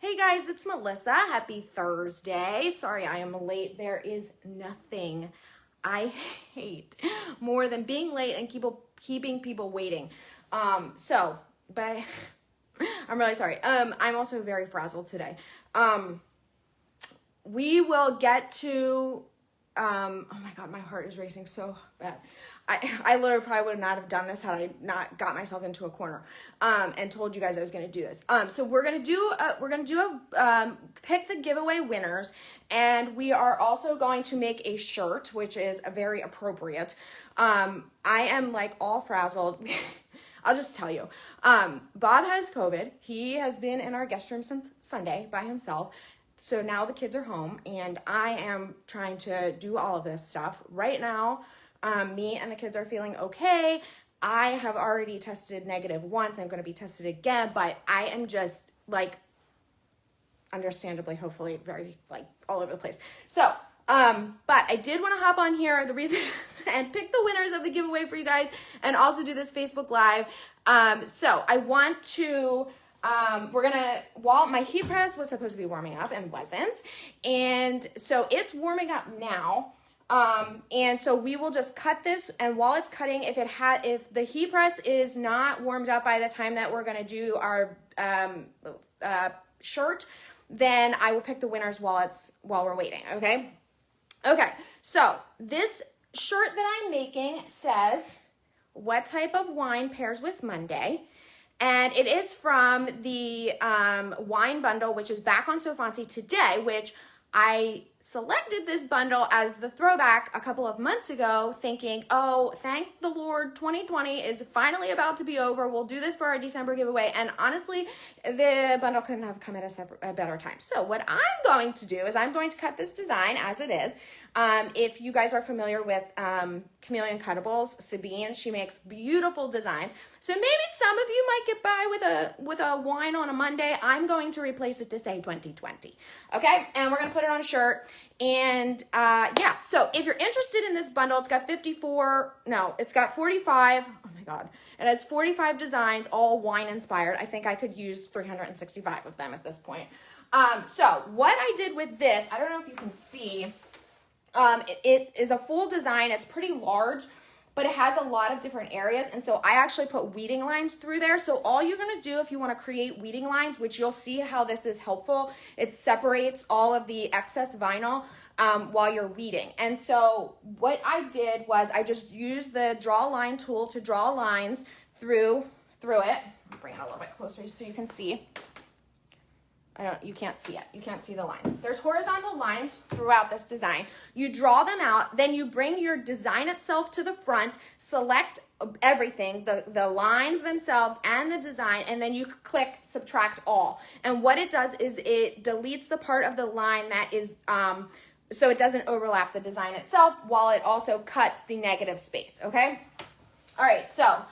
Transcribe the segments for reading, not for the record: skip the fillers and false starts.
Hey guys, it's Melissa. Happy Thursday. Sorry I am late. There is nothing I hate more than being late and keeping people waiting. But I'm really sorry. I'm also very frazzled today. We will get to, oh my God, my heart is racing so bad. I literally probably would not have done this had I not got myself into a corner, and told you guys I was going to do this. So we're going to do pick the giveaway winners, and we are also going to make a shirt, which is very appropriate. I am like all frazzled. I'll just tell you, Bob has COVID. He has been in our guest room since Sunday by himself. So now the kids are home and I am trying to do all of this stuff right now. Me and the kids are feeling okay. I have already tested negative once. I'm going to be tested again, but I am just like, understandably, hopefully very like all over the place. So, but I did want to hop on here, the reason is, and pick the winners of the giveaway for you guys and also do this Facebook Live. So I want to, while my heat press was supposed to be warming up and wasn't. And so it's warming up now. And so we will just cut this, and while it's cutting, if the heat press is not warmed up by the time that we're going to do our, shirt, then I will pick the winners while we're waiting. Okay. Okay. So this shirt that I'm making says, what type of wine pairs with Monday? And it is from the, wine bundle, which is back on So Fancy today, which I selected this bundle as the throwback a couple of months ago, thinking, oh, thank the Lord, 2020 is finally about to be over. We'll do this for our December giveaway. And honestly, the bundle couldn't have come at a better time. So what I'm going to do is I'm going to cut this design as it is. If you guys are familiar with Chameleon Cuttables, Sabine, she makes beautiful designs. So maybe some of you might get by with a wine on a Monday. I'm going to replace it to say 2020. Okay, and we're gonna put it on a shirt. And yeah, so if you're interested in this bundle, it's got 45. Oh my God, it has 45 designs, all wine inspired. I think I could use 365 of them at this point. So what I did with this, I don't know if you can see. It is a full design. It's pretty large, but it has a lot of different areas. And so I actually put weeding lines through there. So all you're going to do if you want to create weeding lines, which you'll see how this is helpful, it separates all of the excess vinyl while you're weeding. And so what I did was I just used the draw line tool to draw lines through it. I'll bring it a little bit closer so you can see. You can't see it. You can't see the lines. There's horizontal lines throughout this design. You draw them out, then you bring your design itself to the front, select everything, the lines themselves and the design, and then you click subtract all. And what it does is it deletes the part of the line that is, so it doesn't overlap the design itself, while it also cuts the negative space, okay? All right, so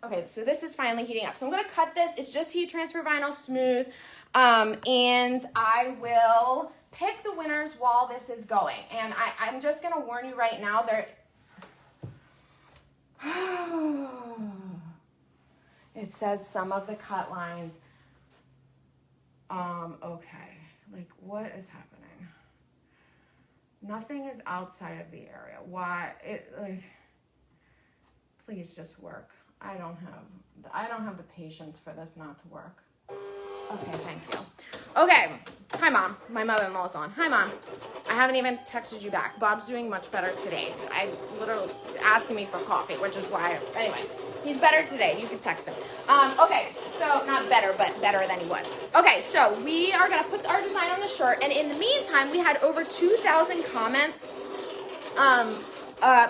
okay, so this is finally heating up. So I'm going to cut this. It's just heat transfer vinyl smooth. And I will pick the winners while this is going. And I'm just going to warn you right now, it says some of the cut lines. Okay, like what is happening? Nothing is outside of the area. Why? Please just work. I don't have the patience for this not to work. Okay, thank you. Okay, hi Mom. My mother-in-law's on. Hi Mom. I haven't even texted you back. Bob's doing much better today. I literally asking me for coffee, which is why, anyway, he's better today. You can text him. Okay, so not better, but better than he was. Okay, so we are gonna put our design on the shirt, and in the meantime, we had over 2,000 comments.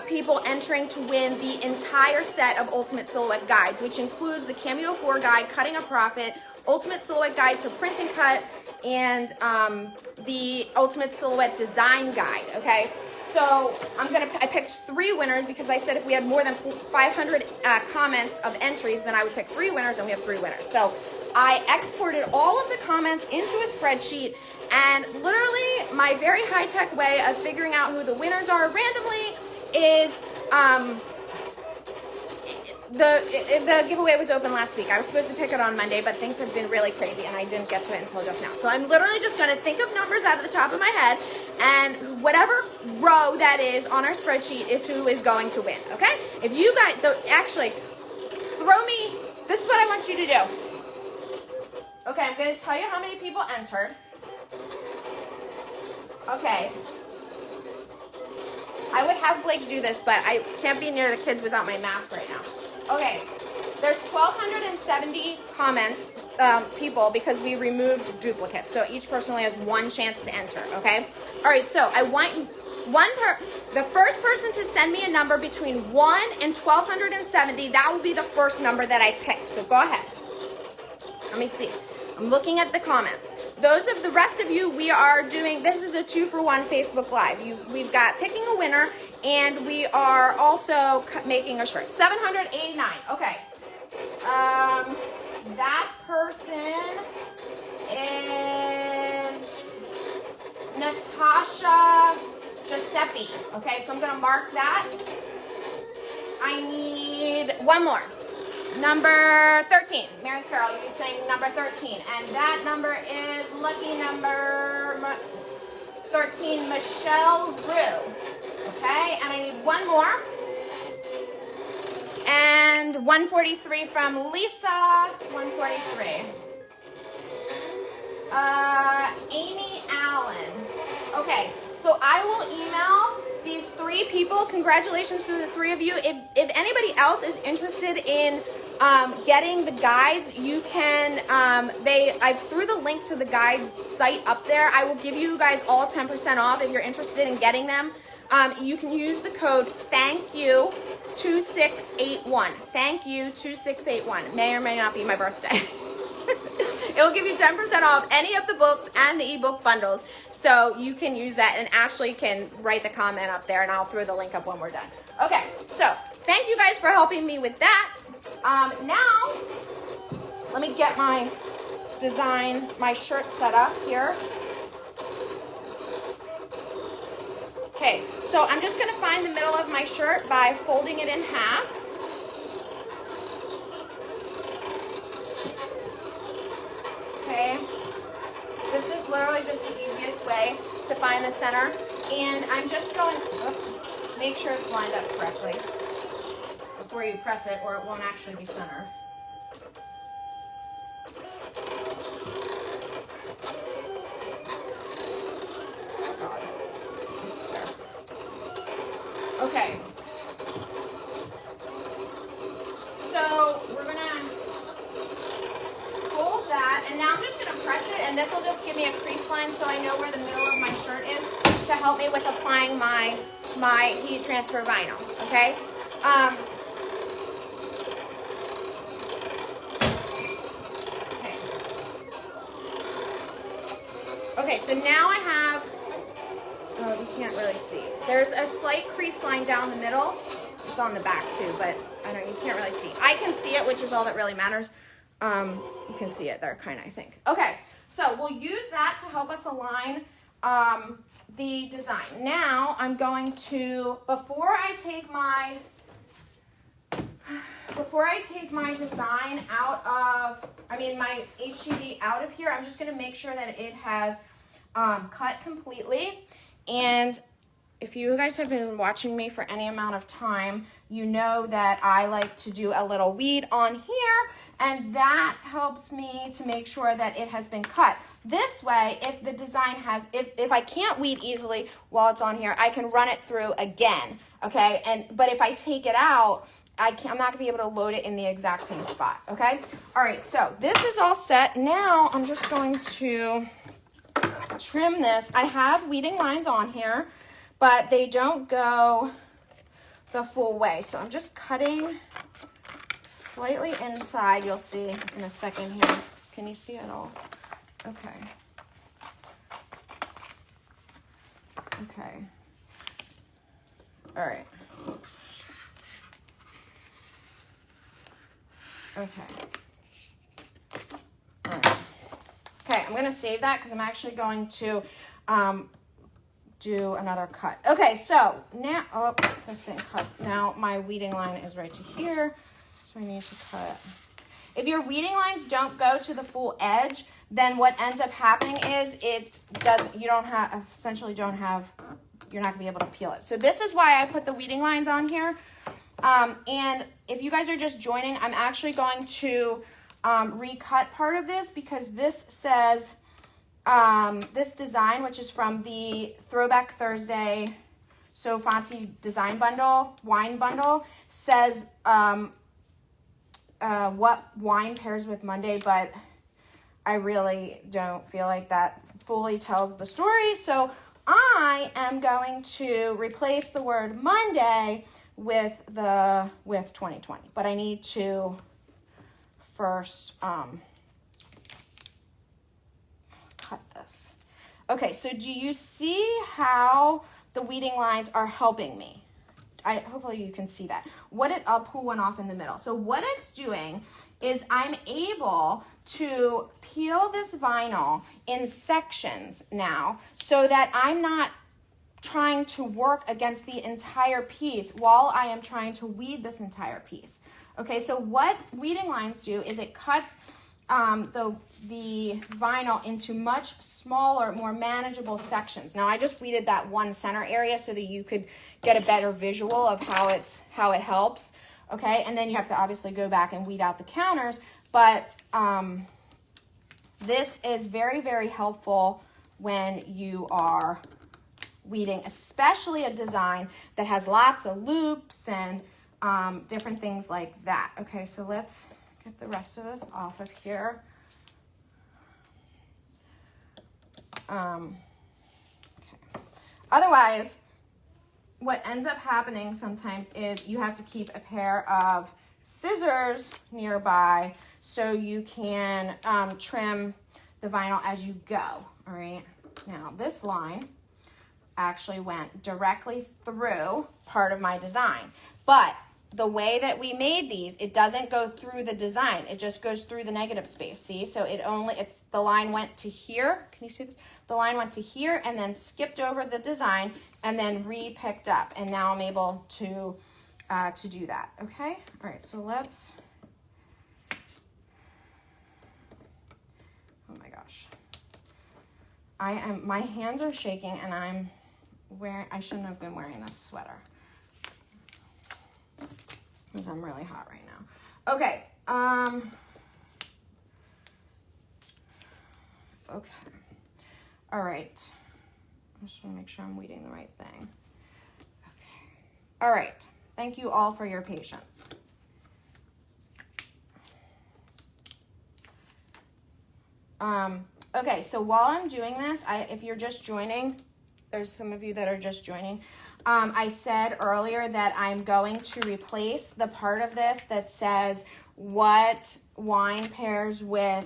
People entering to win the entire set of Ultimate Silhouette Guides, which includes the Cameo 4 Guide, Cutting a Profit, Ultimate Silhouette Guide to Print and Cut, and the Ultimate Silhouette Design Guide, okay? So I picked 3 winners because I said if we had more than 500 comments of entries, then I would pick 3 winners, and we have 3 winners. So I exported all of the comments into a spreadsheet, and literally my very high-tech way of figuring out who the winners are randomly is the giveaway was open last week. I was supposed to pick it on Monday, but things have been really crazy and I didn't get to it until just now. So I'm literally just gonna think of numbers out of the top of my head, and whatever row that is on our spreadsheet is who is going to win, okay? If you guys, actually, throw me, this is what I want you to do. Okay, I'm gonna tell you how many people entered. Okay. I would have Blake do this, but I can't be near the kids without my mask right now. Okay, there's 1,270 comments, people, because we removed duplicates. So each person only has one chance to enter, okay? All right, so I want the first person to send me a number between 1 and 1,270, that will be the first number that I pick. So go ahead. Let me see. I'm looking at the comments. Those of the rest of you, we are doing, this is a 2-for-1 Facebook Live. We've got picking a winner, and we are also making a shirt. 789, okay. That person is Natasha Giuseppe. Okay, so I'm gonna mark that. I need one more. Number 13, Mary Carol, you're saying number 13, and that number is lucky number 13, Michelle Rue. Okay, and I need one more. And 143 from Lisa, 143. Amy Allen. Okay, so I will email these 3 people. Congratulations to the 3 of you. If anybody else is interested in getting the guides, you can, I threw the link to the guide site up there. I will give you guys all 10% off if you're interested in getting them. You can use the code THANKYOU2681. Thank you 2681. May or may not be my birthday. It will give you 10% off any of the books and the ebook bundles. So you can use that, and Ashley can write the comment up there, and I'll throw the link up when we're done. Okay, so thank you guys for helping me with that. Now, let me get my design, my shirt set up here. Okay, so I'm just gonna find the middle of my shirt by folding it in half. Okay, this is literally just the easiest way to find the center. And I'm just going, make sure it's lined up correctly before you press it, or it won't actually be centered. Okay. So we're gonna fold that, and now I'm just gonna press it, and this will just give me a crease line so I know where the middle of my shirt is to help me with applying my heat transfer vinyl. Okay. Okay, so now I have, oh, you can't really see. There's a slight crease line down the middle. It's on the back too, but I don't, you can't really see. I can see it, which is all that really matters. You can see it there, kind of, I think. Okay, so we'll use that to help us align the design. Now I'm going to, before I take my design out of, my HTV out of here, I'm just going to make sure that it has cut completely. And if you guys have been watching me for any amount of time, you know that I like to do a little weed on here, and that helps me to make sure that it has been cut. This way, if the design has, if I can't weed easily while it's on here, I can run it through again, okay? But if I take it out, I'm not gonna be able to load it in the exact same spot, okay? All right, so this is all set. Now I'm just going to trim this. I have weeding lines on here, but they don't go the full way. So I'm just cutting slightly inside. You'll see in a second here. Can you see it all? Okay. Okay. All right. Okay. All right. Okay, I'm going to save that because I'm actually going to do another cut. Okay, so now, oh, this didn't cut. Now my weeding line is right to here. So I need to cut. If your weeding lines don't go to the full edge, then what ends up happening is you're not gonna be able to peel it. So this is why I put the weeding lines on here. And if you guys are just joining, I'm actually going to recut part of this because this says, this design, which is from the Throwback Thursday So Fancy Design Bundle, Wine Bundle, says what wine pairs with Monday, but I really don't feel like that fully tells the story. So I am going to replace the word Monday with 2020, but I need to first cut this. Okay, so do you see how the weeding lines are helping me? Hopefully you can see that. I'll pull one off in the middle. So what it's doing is I'm able to peel this vinyl in sections now so that I'm not trying to work against the entire piece while I am trying to weed this entire piece. Okay, so what weeding lines do is it cuts the vinyl into much smaller, more manageable sections. Now I just weeded that one center area so that you could get a better visual of how it helps. Okay, and then you have to obviously go back and weed out the counters, but this is very, very helpful when you are weeding, especially a design that has lots of loops and different things like that. Okay, so let's get the rest of this off of here. Okay. Otherwise, what ends up happening sometimes is you have to keep a pair of scissors nearby so you can trim the vinyl as you go. All right. Now this line actually went directly through part of my design, but the way that we made these, it doesn't go through the design. It just goes through the negative space. See, so the line went to here. Can you see this? The line went to here and then skipped over the design and then re-picked up. And now I'm able to do that. Okay. All right. So let's. Oh my gosh. My hands are shaking and I shouldn't have been wearing this sweater because I'm really hot right now. Okay. Okay. All right. I just want to make sure I'm weeding the right thing. Okay. All right. Thank you all for your patience. Okay, so while I'm doing this, if you're just joining, there's some of you that are just joining. I said earlier that I'm going to replace the part of this that says what wine pairs with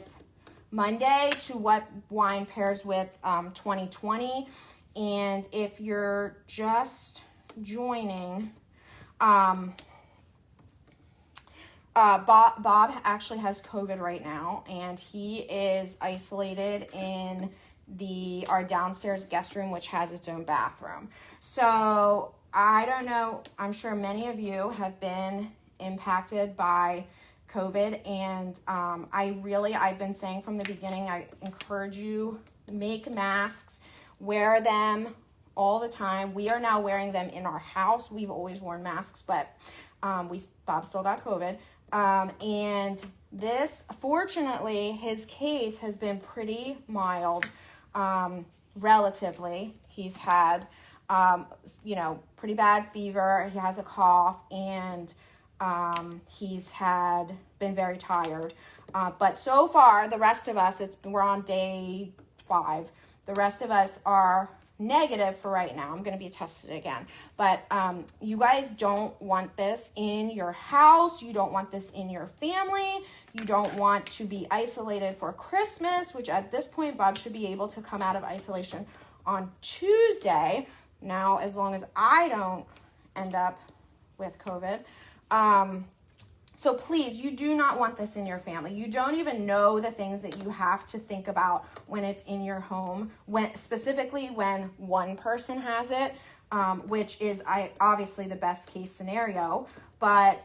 Monday to what wine pairs with 2020. And if you're just joining, Bob actually has COVID right now, and he is isolated in our downstairs guest room, which has its own bathroom. So I don't know, I'm sure many of you have been impacted by COVID, and I've been saying from the beginning, I encourage you, make masks, wear them all the time. We are now wearing them in our house. We've always worn masks, but Bob still got COVID. And this, fortunately, his case has been pretty mild, relatively. He's had, pretty bad fever. He has a cough, and he's been very tired. But so far, the rest of us, we're on day 5. The rest of us are negative for right now. I'm going to be tested again. But you guys don't want this in your house. You don't want this in your family. You don't want to be isolated for Christmas, which at this point, Bob should be able to come out of isolation on Tuesday. Now, as long as I don't end up with COVID. So please, you do not want this in your family. You don't even know the things that you have to think about when it's in your home, specifically when one person has it, which is obviously the best case scenario. But,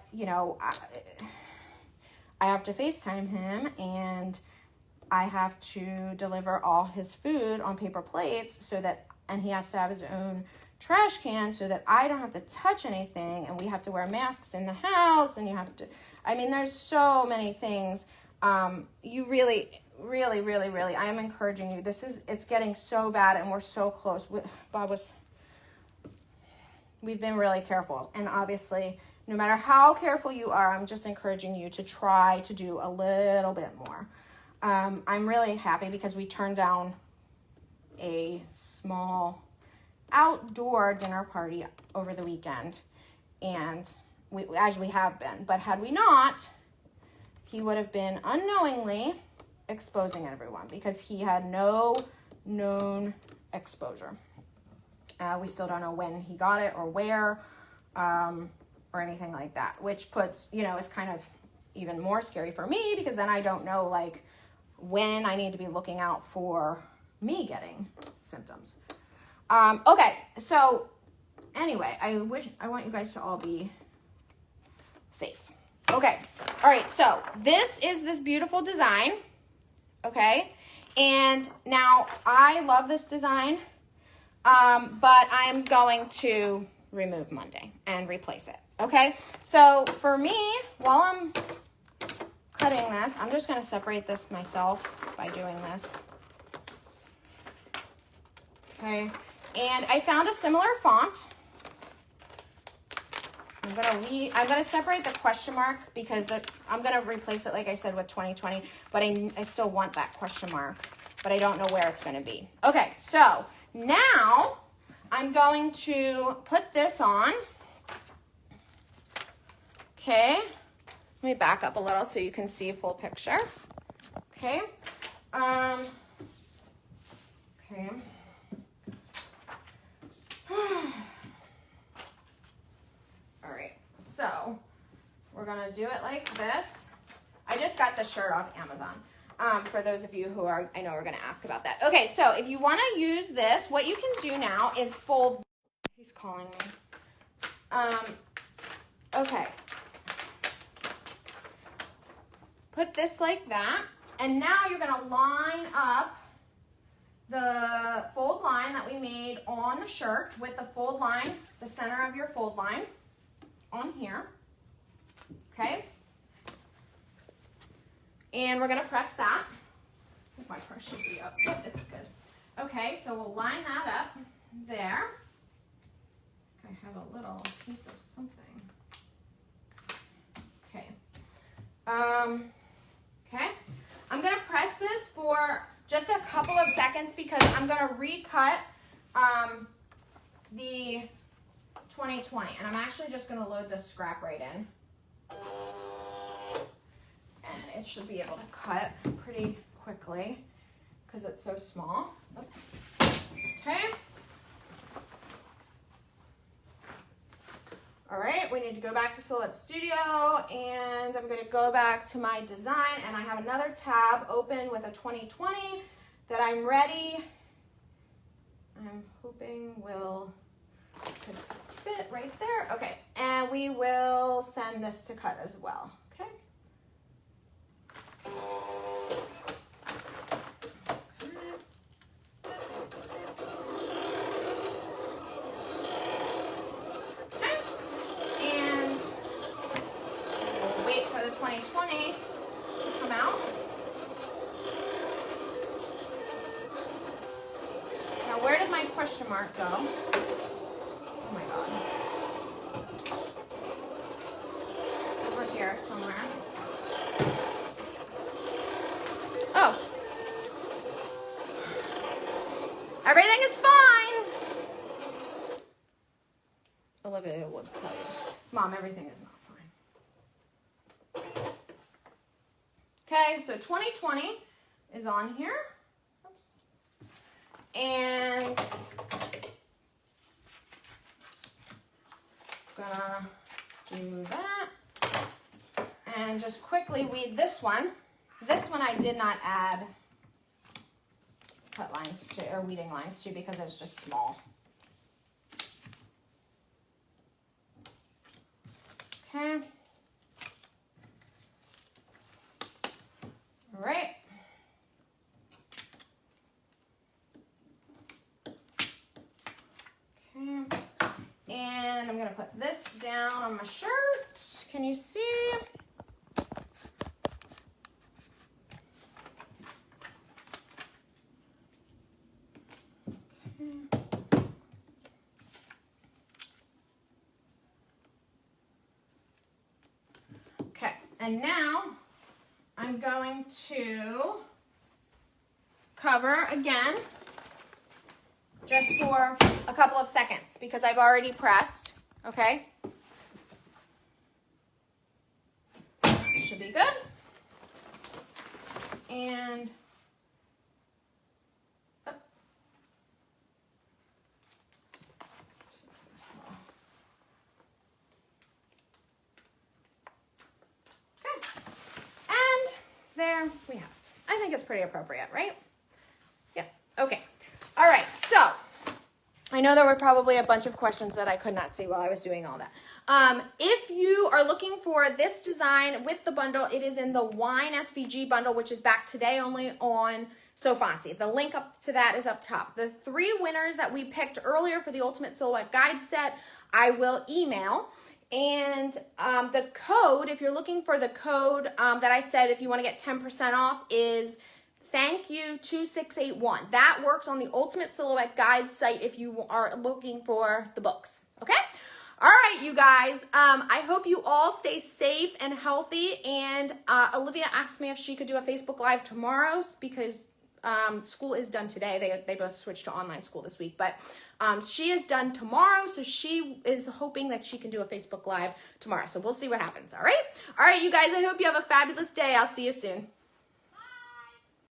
I have to FaceTime him, and I have to deliver all his food on paper plates so that, and he has to have his own trash can so that I don't have to touch anything, and we have to wear masks in the house, and you have to, I mean, there's so many things. You really, I am encouraging you. It's getting so bad, and we're so close. We've been really careful, and obviously, no matter how careful you are, I'm just encouraging you to try to do a little bit more. I'm really happy because we turned down a small outdoor dinner party over the weekend, and as we have been, but had we not, he would have been unknowingly exposing everyone because he had no known exposure. We still don't know when he got it or where, or anything like that, which puts, is kind of even more scary for me because then I don't know like when I need to be looking out for me getting symptoms. Okay, so anyway, I want you guys to all be safe. Okay, all right, so this is this beautiful design, okay? And now I love this design, but I'm going to remove Monday and replace it, okay? So for me, while I'm cutting this, I'm just gonna separate this myself by doing this. Okay, and I found a similar font. I'm gonna separate the question mark because I'm gonna replace it, like I said, with 2020, but I still want that question mark, but I don't know where it's gonna be. Okay, so now I'm going to put this on. Okay, let me back up a little so you can see a full picture. Okay, okay. All right, so we're gonna do it like this. I just got the shirt off Amazon. For those of you who I know are gonna ask about that. Okay, so if you wanna use this, what you can do now is fold. He's calling me. Okay. Put this like that, and now you're gonna line up the fold line that we made on the shirt with the fold line, the center of your fold line on here, okay? And we're gonna press that. I think my press should be up, but it's good. Okay, so we'll line that up there. I have a little piece of something. Okay. Okay. I'm gonna press this for just a couple of seconds because I'm gonna recut the 2020, and I'm actually just gonna load this scrap right in. And it should be able to cut pretty quickly because it's so small. Okay. All right, we need to go back to Silhouette Studio, and I'm gonna go back to my design, and I have another tab open with a 2020 that I'm ready. I'm hoping will fit right there. Okay, and we will send this to cut as well, okay? And we'll wait for the 2020 to come out. Now, where did my question mark go? Oh my God. Over here somewhere. Oh. Everything is fine. Olivia will tell you. Mom, everything is not fine. Okay, so 2020 is on here. Oops. And gonna do that. And just quickly weed this one. This one I did not add cut lines to, or weeding lines to, because it's just small. Okay. All right. Okay. And I'm going to put this down on my shirt. Can you see? Okay, and now I'm going to cover again just for a couple of seconds because I've already pressed, okay? Should be good. And there we have it. I think it's pretty appropriate, right? Yep. Okay. All right. So I know there were probably a bunch of questions that I could not see while I was doing all that. If you are looking for this design with the bundle, it is in the Wine SVG bundle, which is back today only on So Fancy. The link up to that is up top. The 3 winners that we picked earlier for the Ultimate Silhouette Guide set, I will email. And the code, if you're looking for the code that I said if you want to get 10% off, is thank you 2681. That works on the Ultimate Silhouette Guide site if you are looking for the books. Okay? All right, you guys. I hope you all stay safe and healthy. And Olivia asked me if she could do a Facebook Live tomorrow because school is done today. They both switched to online school this week, but she is done tomorrow, so she is hoping that she can do a Facebook Live tomorrow. So we'll see what happens, all right? All right, you guys, I hope you have a fabulous day. I'll see you soon.